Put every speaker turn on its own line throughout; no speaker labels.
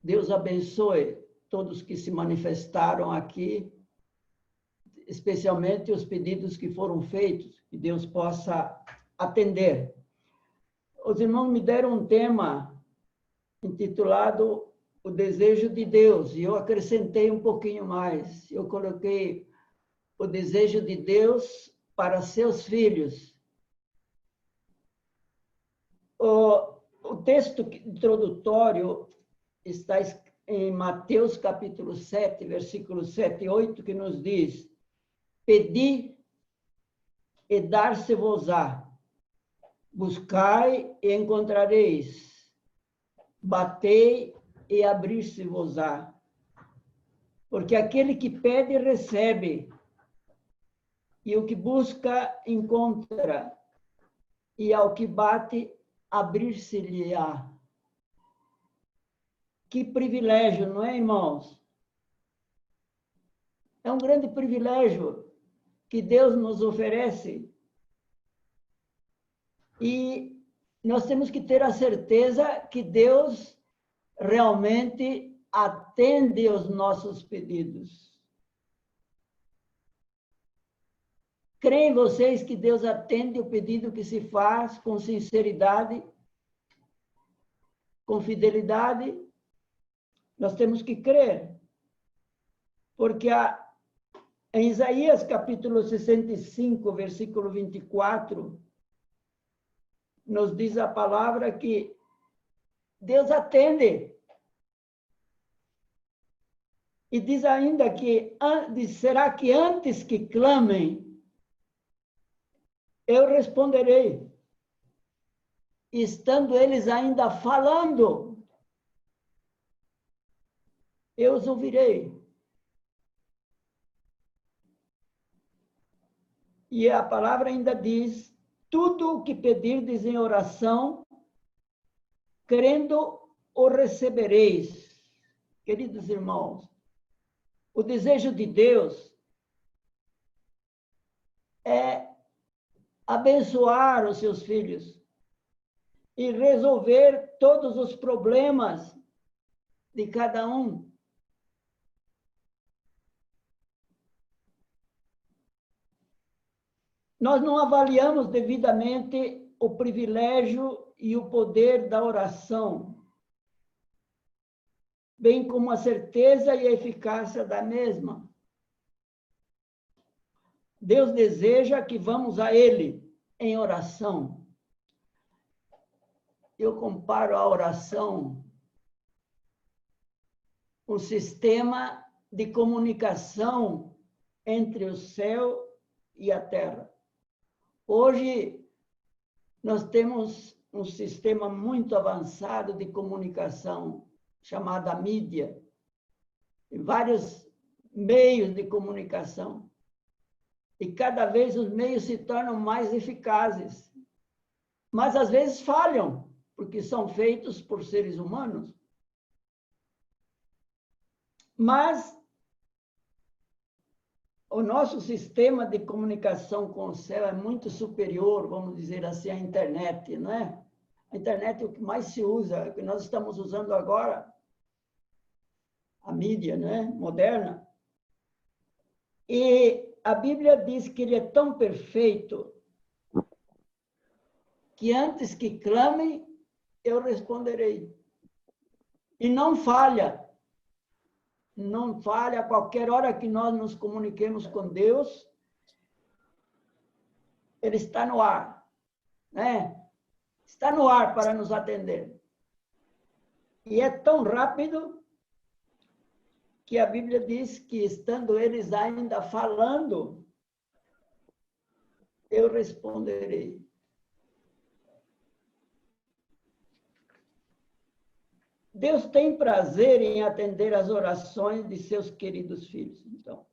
Deus abençoe todos que se manifestaram aqui, especialmente os pedidos que foram feitos, que Deus possa atender. Os irmãos me deram um tema intitulado O Desejo de Deus, e eu acrescentei um pouquinho mais. Eu coloquei o desejo de Deus para seus filhos. O texto introdutório está em Mateus capítulo 7, versículos 7 e 8, que nos diz: Pedi e dar-se-vos-á, buscai e encontrareis, batei e abrir-se-vos-á. Porque aquele que pede, recebe, e o que busca, encontra, e ao que bate, abrir-se-lhe-á. Que privilégio, não é, irmãos? É um grande privilégio que Deus nos oferece. E nós temos que ter a certeza que Deus realmente atende aos nossos pedidos. Creem vocês que Deus atende o pedido que se faz com sinceridade, com fidelidade? Nós temos que crer. Porque em Isaías capítulo 65, versículo 24, nos diz a palavra que Deus atende. E diz ainda que, será que antes que clamem, eu responderei, estando eles ainda falando, eu os ouvirei. E a palavra ainda diz: tudo o que pedirdes em oração, crendo, o recebereis. Queridos irmãos, o desejo de Deus é abençoar os seus filhos e resolver todos os problemas de cada um. Nós não avaliamos devidamente o privilégio e o poder da oração, bem como a certeza e a eficácia da mesma. Deus deseja que vamos a Ele em oração. Eu comparo a oração um sistema de comunicação entre o céu e a terra. Hoje, nós temos um sistema muito avançado de comunicação, chamada mídia, e vários meios de comunicação. E cada vez os meios se tornam mais eficazes. Mas, às vezes, falham, porque são feitos por seres humanos. Mas o nosso sistema de comunicação com o céu é muito superior, vamos dizer assim, à internet, não é? A internet é o que mais se usa, o que nós estamos usando agora, a mídia, né, moderna. E a Bíblia diz que ele é tão perfeito que antes que clame, eu responderei. E não falha. Não falha, a qualquer hora que nós nos comuniquemos com Deus, Ele está no ar, né? Está no ar para nos atender. E é tão rápido que a Bíblia diz que, estando eles ainda falando, eu responderei. Deus tem prazer em atender às orações de seus queridos filhos. Então,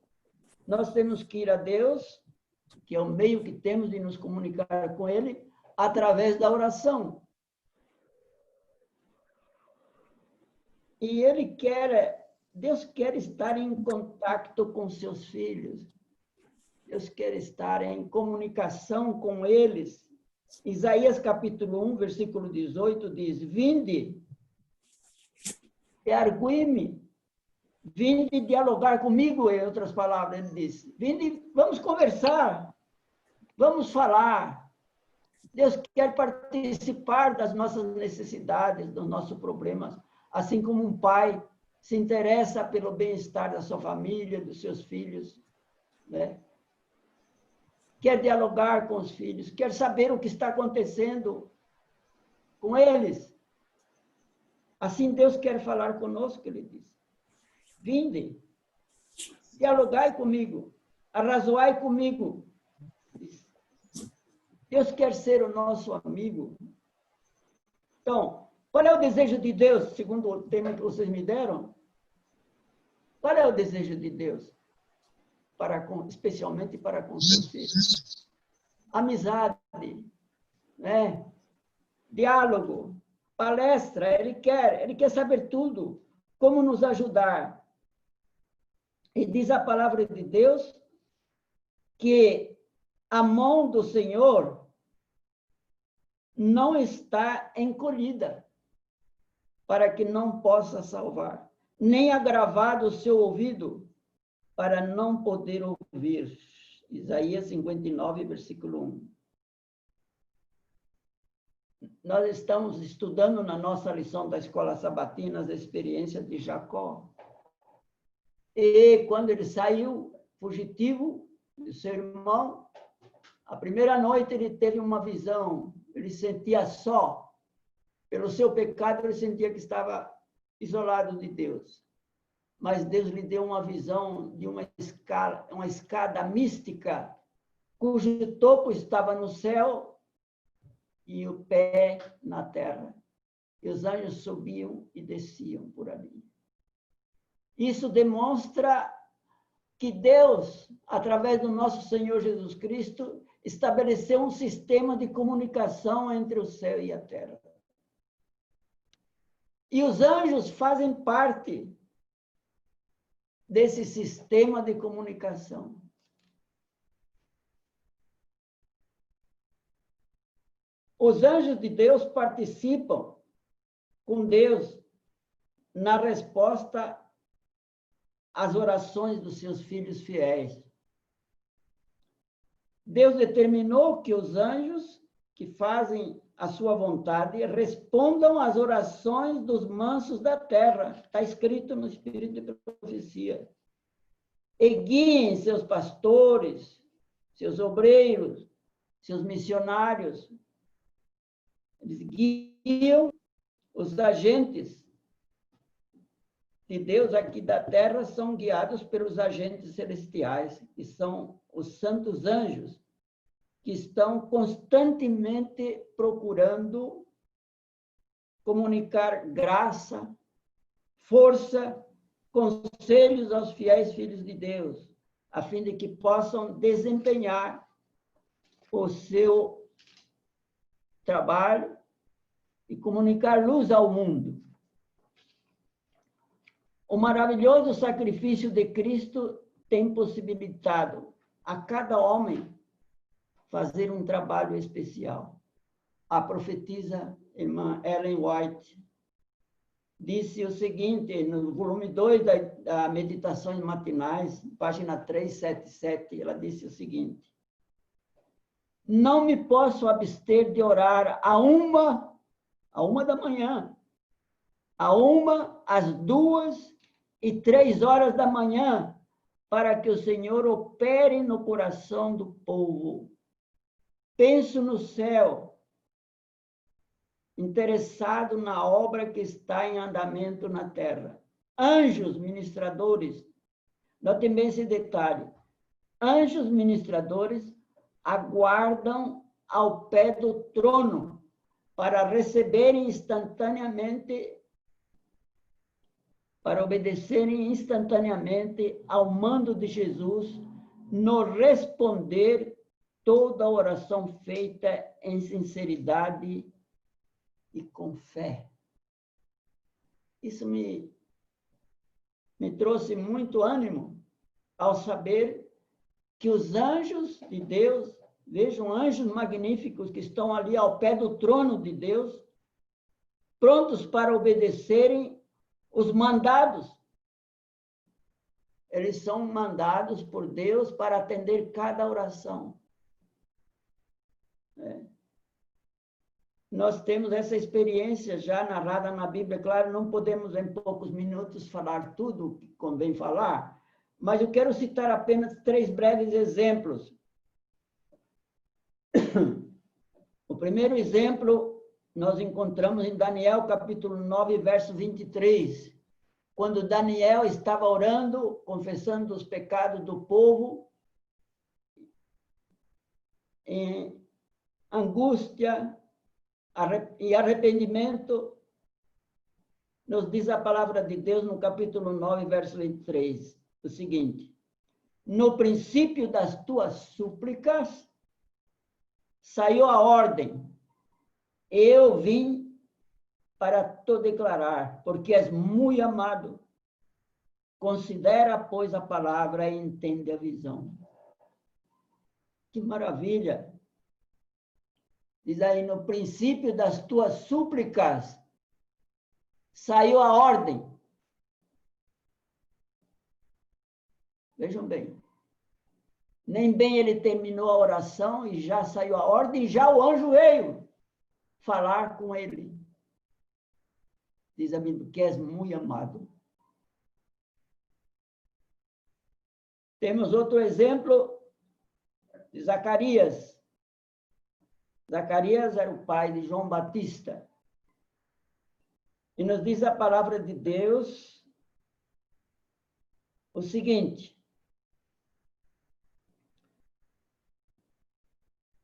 nós temos que ir a Deus, que é o meio que temos de nos comunicar com Ele, através da oração. E Deus quer estar em contato com seus filhos. Deus quer estar em comunicação com eles. Isaías capítulo 1, versículo 18 diz: Vinde, argui-me, vinde dialogar comigo, em outras palavras, ele disse. Vinde, vamos conversar, vamos falar. Deus quer participar das nossas necessidades, dos nossos problemas, assim como um pai se interessa pelo bem-estar da sua família, dos seus filhos, né? Quer dialogar com os filhos, quer saber o que está acontecendo com eles. Assim Deus quer falar conosco, ele diz. Vinde, dialogai comigo, arrazoai comigo. Deus quer ser o nosso amigo. Então, qual é o desejo de Deus, segundo o tema que vocês me deram? Qual é o desejo de Deus? Especialmente para com seus filhos. Amizade, né? Diálogo, palestra, ele quer saber tudo, como nos ajudar. E diz a palavra de Deus que a mão do Senhor não está encolhida para que não possa salvar, nem agravado o seu ouvido para não poder ouvir. Isaías 59, versículo 1. Nós estamos estudando na nossa lição da Escola Sabatina as experiências de Jacó. E quando ele saiu fugitivo de seu irmão, a primeira noite ele teve uma visão, ele sentia só. Pelo seu pecado, ele sentia que estava isolado de Deus. Mas Deus lhe deu uma visão de uma escada mística, cujo topo estava no céu e o pé na terra. E os anjos subiam e desciam por ali. Isso demonstra que Deus, através do nosso Senhor Jesus Cristo, estabeleceu um sistema de comunicação entre o céu e a terra. E os anjos fazem parte desse sistema de comunicação. Os anjos de Deus participam com Deus na resposta às orações dos seus filhos fiéis. Deus determinou que os anjos que fazem a sua vontade respondam às orações dos mansos da terra. Está escrito no Espírito de Profecia. E guiem seus pastores, seus obreiros, seus missionários. Eles guiam os agentes de Deus aqui da terra, são guiados pelos agentes celestiais, que são os santos anjos, que estão constantemente procurando comunicar graça, força, conselhos aos fiéis filhos de Deus, a fim de que possam desempenhar o seu trabalho e comunicar luz ao mundo. O maravilhoso sacrifício de Cristo tem possibilitado a cada homem fazer um trabalho especial. A profetisa irmã Ellen White disse o seguinte, no volume 2 da Meditações Matinais, página 377, ela disse o seguinte: não me posso abster de orar a uma da manhã, às 2 e 3 horas da manhã, para que o Senhor opere no coração do povo. Penso no céu, interessado na obra que está em andamento na terra. Anjos ministradores, notem bem esse detalhe, anjos ministradores aguardam ao pé do trono para receberem instantaneamente, para obedecerem instantaneamente ao mando de Jesus, no responder toda oração feita em sinceridade e com fé. Isso me trouxe muito ânimo ao saber que os anjos de Deus, vejam anjos magníficos que estão ali ao pé do trono de Deus, prontos para obedecerem Os mandados, eles são mandados por Deus para atender cada oração. Nós temos essa experiência já narrada na Bíblia. Claro, não podemos em poucos minutos falar tudo o que convém falar, mas eu quero citar apenas 3 breves exemplos. O primeiro exemplo nós encontramos em Daniel, capítulo 9, verso 23, quando Daniel estava orando, confessando os pecados do povo, em angústia e arrependimento. Nos diz a palavra de Deus no capítulo 9, verso 23, o seguinte: no princípio das tuas súplicas saiu a ordem, eu vim para te declarar, porque és muito amado. Considera, pois, a palavra e entende a visão. Que maravilha! Diz aí, no princípio das tuas súplicas saiu a ordem. Vejam bem. Nem bem ele terminou a oração e já saiu a ordem, e já o anjo veio falar com ele. Diz a Bíblia que és muito amado. Temos outro exemplo de Zacarias. Zacarias era o pai de João Batista. E nos diz a palavra de Deus o seguinte: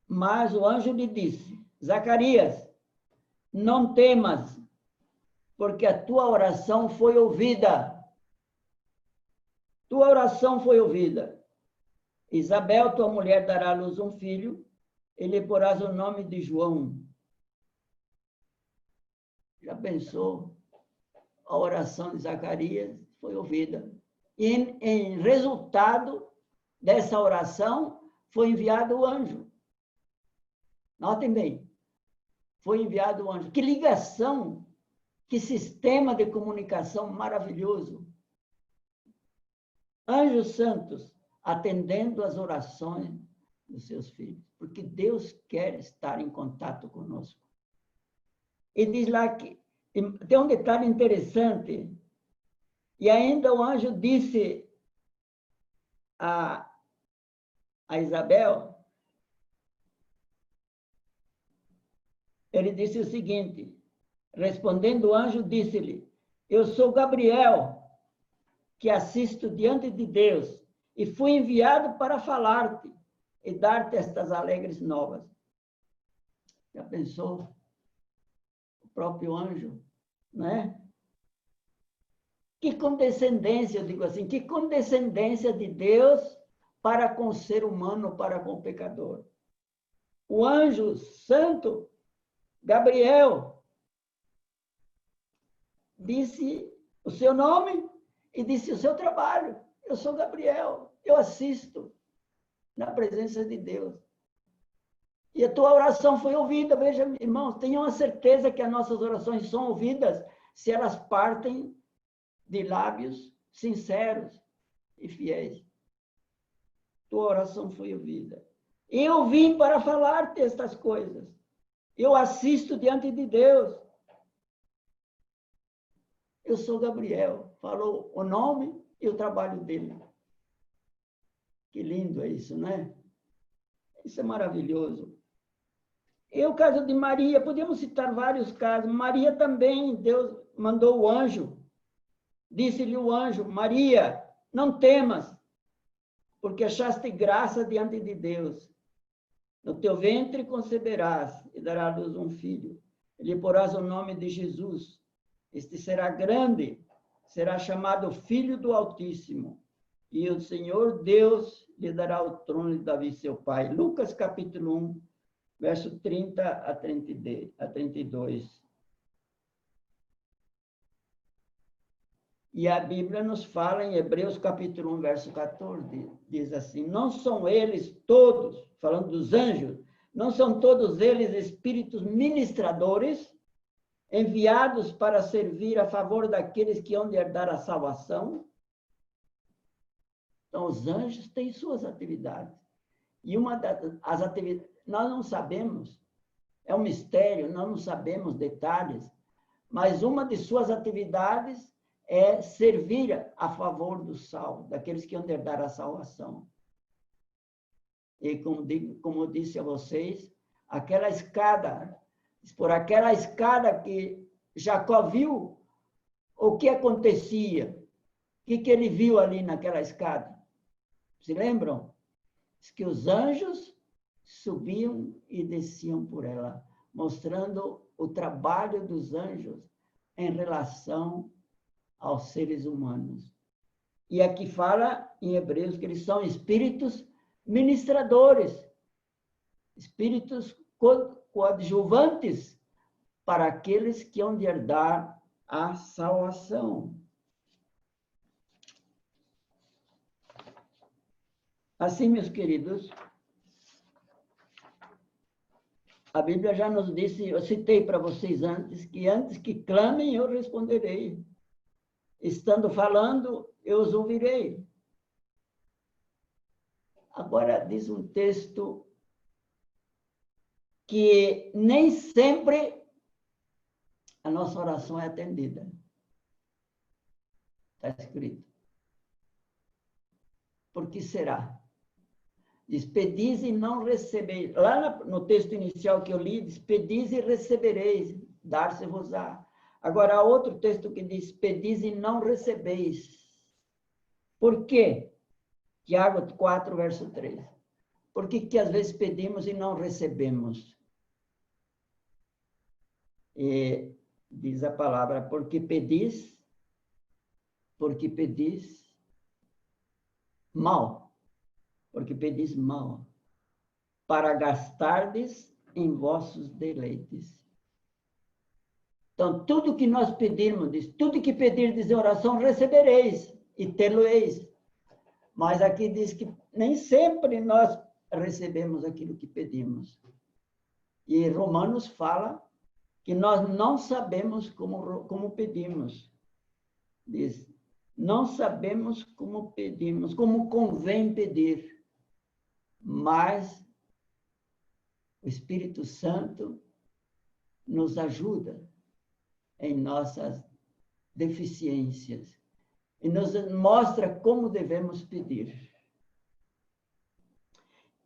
mas o anjo lhe disse: Zacarias, não temas, porque a tua oração foi ouvida. Tua oração foi ouvida. Isabel, tua mulher, dará à luz um filho, e lhe porás o nome de João. Já pensou? A oração de Zacarias foi ouvida. E em resultado dessa oração, foi enviado o anjo. Notem bem, foi enviado o anjo. Que ligação, que sistema de comunicação maravilhoso. Anjos santos atendendo às orações dos seus filhos, porque Deus quer estar em contato conosco. E diz lá que tem um detalhe interessante, e ainda o anjo disse a Isabel, ele disse o seguinte, respondendo o anjo, disse-lhe: eu sou Gabriel, que assisto diante de Deus, e fui enviado para falar-te e dar-te estas alegres novas. Já pensou? O próprio anjo, né? Que condescendência, eu digo assim, que condescendência de Deus para com o ser humano, para com o pecador. O anjo santo, Gabriel, disse o seu nome e disse o seu trabalho. Eu sou Gabriel, eu assisto na presença de Deus. E a tua oração foi ouvida. Veja, irmãos, tenham a certeza que as nossas orações são ouvidas se elas partem de lábios sinceros e fiéis. Tua oração foi ouvida. Eu vim para falar-te estas coisas. Eu assisto diante de Deus. Eu sou Gabriel. Falou o nome e o trabalho dele. Que lindo é isso, né? Isso é maravilhoso. E o caso de Maria, podemos citar vários casos. Maria também, Deus mandou o anjo. Disse-lhe o anjo: Maria, não temas, porque achaste graça diante de Deus. No teu ventre conceberás e darás à luz um filho. E lhe porás o nome de Jesus. Este será grande, será chamado Filho do Altíssimo. E o Senhor Deus lhe dará o trono de Davi, seu pai. Lucas capítulo 1, verso 30 a 32. E a Bíblia nos fala em Hebreus capítulo 1, verso 14, diz assim: não são eles todos, falando dos anjos, não são todos eles espíritos ministradores, enviados para servir a favor daqueles que hão de herdar a salvação. Então, os anjos têm suas atividades. E uma das atividades, nós não sabemos, é um mistério, nós não sabemos detalhes, mas uma de suas atividades é servir a favor do salvo, daqueles que hão de herdar a salvação. E como eu disse a vocês, aquela escada, por aquela escada que Jacó viu, o que acontecia? O que ele viu ali naquela escada? Se lembram? Diz que os anjos subiam e desciam por ela, mostrando o trabalho dos anjos em relação aos seres humanos. E aqui fala em Hebreus que eles são espíritos ministradores, espíritos coadjuvantes para aqueles que hão de herdar a salvação. Assim, meus queridos, a Bíblia já nos disse, eu citei para vocês antes que clamem, eu responderei. Estando falando, eu os ouvirei. Agora, diz um texto que nem sempre a nossa oração é atendida. Está escrito. Por que será? Diz, pedis e não recebeis. Lá no texto inicial que eu li, diz, pedis e recebereis, dar-se-vos-á. Agora, há outro texto que diz, pedis e não recebeis. Por quê? Tiago 4, verso 3. Por que às vezes pedimos e não recebemos? E diz a palavra, porque pedis mal. Porque pedis mal, para gastardes em vossos deleites. Então, tudo que nós pedirmos, diz, tudo que pedirdes em oração, recebereis e tê-lo-eis. Mas aqui diz que nem sempre nós recebemos aquilo que pedimos. E Romanos fala que nós não sabemos como pedimos. Diz, não sabemos como pedimos, como convém pedir. Mas o Espírito Santo nos ajuda em nossas deficiências e nos mostra como devemos pedir.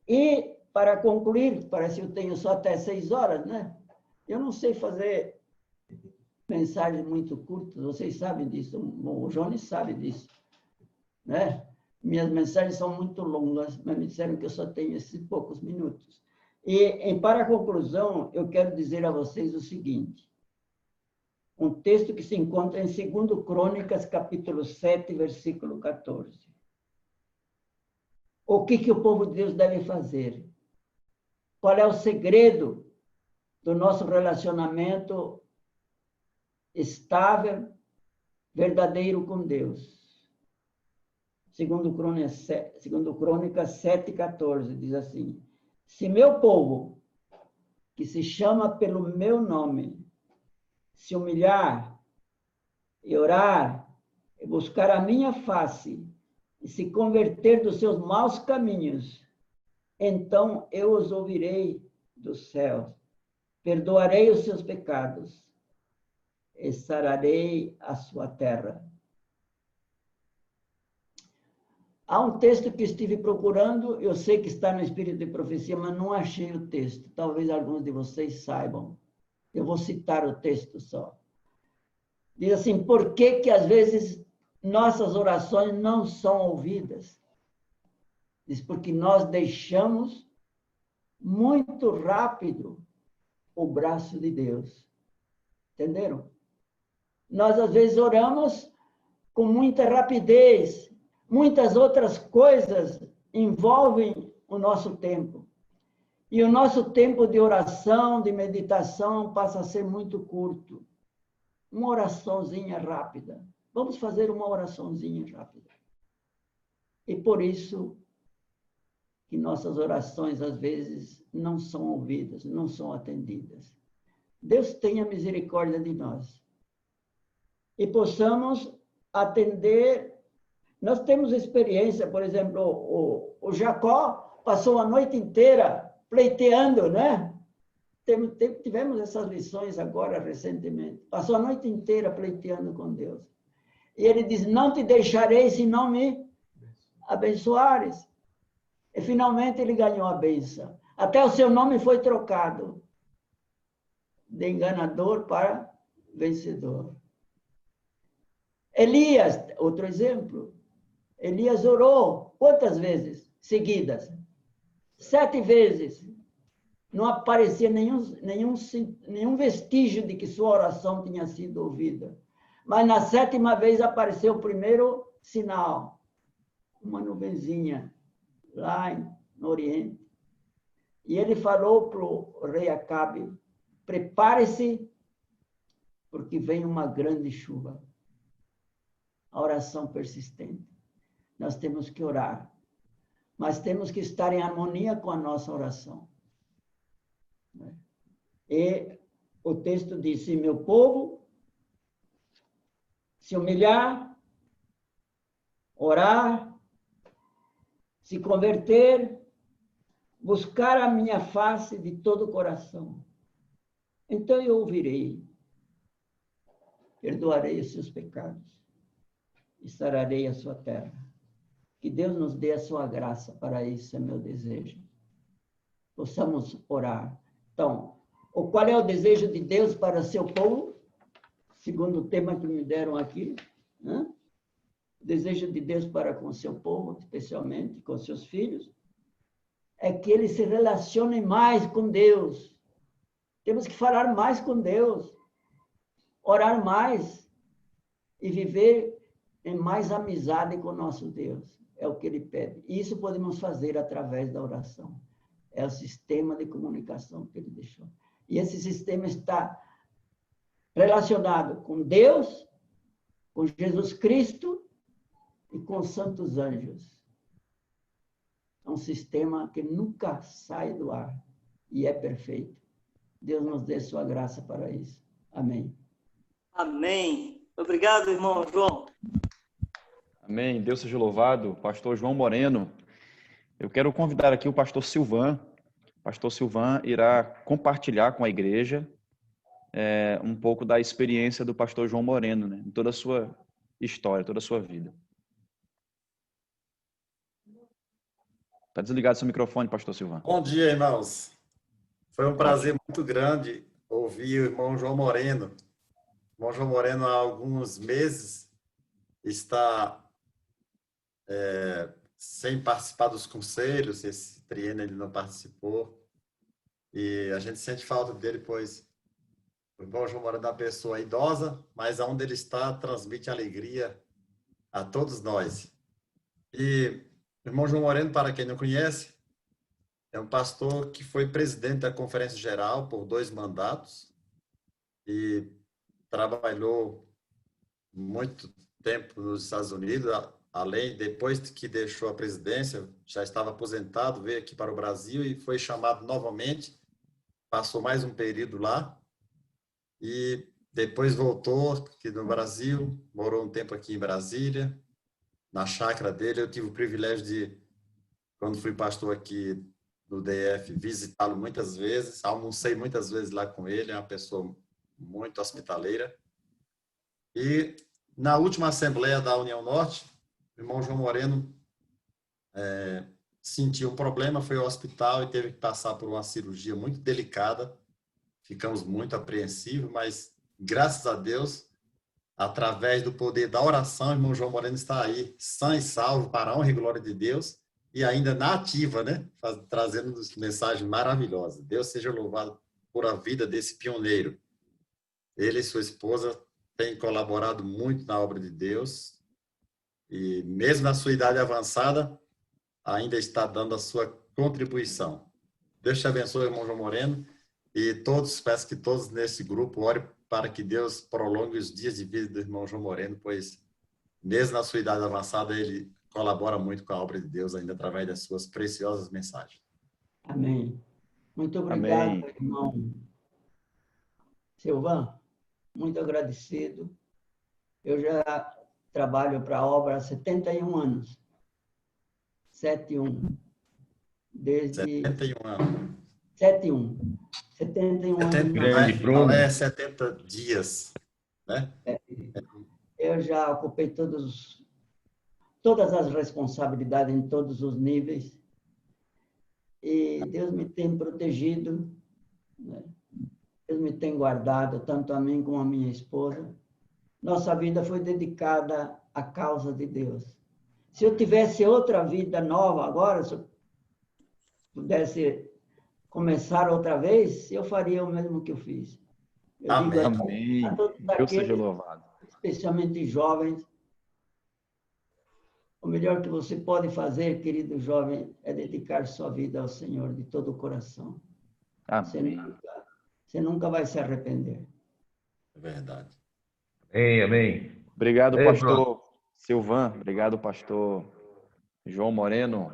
E, para concluir, parece que eu tenho só até 6 horas, né? Eu não sei fazer mensagens muito curtas, vocês sabem disso, o Jones sabe disso, né? Minhas mensagens são muito longas, mas me disseram que eu só tenho esses poucos minutos. E, para a conclusão, eu quero dizer a vocês o seguinte. Um texto que se encontra em 2 Crônicas, capítulo 7, versículo 14. O que o povo de Deus deve fazer? Qual é o segredo do nosso relacionamento estável, verdadeiro com Deus? Segundo Crônicas 7,14, diz assim, se meu povo, que se chama pelo meu nome, se humilhar e orar, e buscar a minha face, e se converter dos seus maus caminhos, então eu os ouvirei dos céus, perdoarei os seus pecados, e sararei a sua terra. Há um texto que estive procurando, eu sei que está no Espírito de Profecia, mas não achei o texto. Talvez alguns de vocês saibam. Eu vou citar o texto só. Diz assim, por que às vezes nossas orações não são ouvidas? Diz, porque nós deixamos muito rápido o braço de Deus. Entenderam? Nós às vezes oramos com muita rapidez, muitas outras coisas envolvem o nosso tempo. E o nosso tempo de oração, de meditação, passa a ser muito curto. Uma oraçãozinha rápida. Vamos fazer uma oraçãozinha rápida. E por isso que nossas orações, às vezes, não são ouvidas, não são atendidas. Deus tenha misericórdia de nós. E possamos atender. Nós temos experiência, por exemplo, o Jacó passou a noite inteira pleiteando, né? Tivemos essas lições agora, recentemente. Passou a noite inteira pleiteando com Deus. E ele diz, não te deixarei se não me abençoares. E finalmente ele ganhou a bênção. Até o seu nome foi trocado de enganador para vencedor. Elias, outro exemplo. Elias orou quantas vezes seguidas? 7 vezes. Não aparecia nenhum vestígio de que sua oração tinha sido ouvida. Mas na 7ª vez apareceu o primeiro sinal. Uma nuvenzinha lá no Oriente. E ele falou para o rei Acabe, prepare-se, porque vem uma grande chuva. A oração persistente. Nós temos que orar, mas temos que estar em harmonia com a nossa oração. E o texto diz, se meu povo se humilhar, orar, se converter, buscar a minha face de todo o coração, então eu ouvirei, perdoarei os seus pecados e sararei a sua terra. Que Deus nos dê a sua graça, para isso é meu desejo. Possamos orar. Então, qual é o desejo de Deus para o seu povo? Segundo o tema que me deram aqui, né? O desejo de Deus para com o seu povo, especialmente com seus filhos, é que eles se relacionem mais com Deus. Temos que falar mais com Deus, orar mais e viver em mais amizade com o nosso Deus. É o que ele pede. E isso podemos fazer através da oração. É o sistema de comunicação que ele deixou. E esse sistema está relacionado com Deus, com Jesus Cristo e com os santos anjos. É um sistema que nunca sai do ar e é perfeito. Deus nos dê sua graça para isso. Amém.
Amém. Obrigado, irmão João.
Amém. Deus seja louvado. Pastor João Moreno. Eu quero convidar aqui o pastor Silvan. O pastor Silvan irá compartilhar com a igreja um pouco da experiência do pastor João Moreno, né? Em toda a sua história, toda a sua vida. Está desligado seu microfone, pastor Silvan.
Bom dia, irmãos. Foi um prazer muito grande ouvir o irmão João Moreno. O irmão João Moreno, há alguns meses, está sem participar dos conselhos. Esse triênio ele não participou. E a gente sente falta dele, pois o irmão João Moreno é uma pessoa idosa, mas onde ele está, transmite alegria a todos nós. E o irmão João Moreno, para quem não conhece, é um pastor que foi presidente da Conferência Geral por 2 mandatos e trabalhou muito tempo nos Estados Unidos, além, depois que deixou a presidência, já estava aposentado, veio aqui para o Brasil e foi chamado novamente, passou mais um período lá e depois voltou aqui no Brasil, morou um tempo aqui em Brasília, na chácara dele. Eu tive o privilégio de, quando fui pastor aqui no DF, visitá-lo muitas vezes, almocei muitas vezes lá com ele, é uma pessoa muito hospitaleira. E na última Assembleia da União Norte, o irmão João Moreno sentiu um problema, foi ao hospital e teve que passar por uma cirurgia muito delicada. Ficamos muito apreensivos, mas graças a Deus, através do poder da oração, o irmão João Moreno está aí, sã e salvo, para a honra e glória de Deus, e ainda na ativa, né? Trazendo mensagens maravilhosas. Deus seja louvado por a vida desse pioneiro. Ele e sua esposa têm colaborado muito na obra de Deus, e mesmo na sua idade avançada, ainda está dando a sua contribuição. Deus te abençoe, irmão João Moreno, e todos, peço que todos nesse grupo orem para que Deus prolongue os dias de vida do irmão João Moreno, pois mesmo na sua idade avançada, ele colabora muito com a obra de Deus ainda através das suas preciosas mensagens.
Amém. Muito obrigado,
Amém.
irmão Silvan, muito agradecido. Eu já trabalho para a obra há 71 anos. 71. Desde
71 anos.
71. 71 anos.
70,
Grande,
não
Bruno.
é 70 dias, né?
Eu já ocupei todas as responsabilidades em todos os níveis. E Deus me tem protegido, né? Deus me tem guardado, tanto a mim como a minha esposa. Nossa vida foi dedicada à causa de Deus. Se eu tivesse outra vida nova agora, se eu pudesse começar outra vez, eu faria o mesmo que eu fiz. Eu
Amém.
digo
Amém.
a todos
Deus seja
aqueles,
louvado.
especialmente jovens, o melhor que você pode fazer, querido jovem, é dedicar sua vida ao Senhor de todo o coração.
Amém.
Você nunca vai se arrepender.
É verdade.
Amém, amém.
Obrigado,
Ei,
pastor Silvan. Obrigado, pastor João Moreno.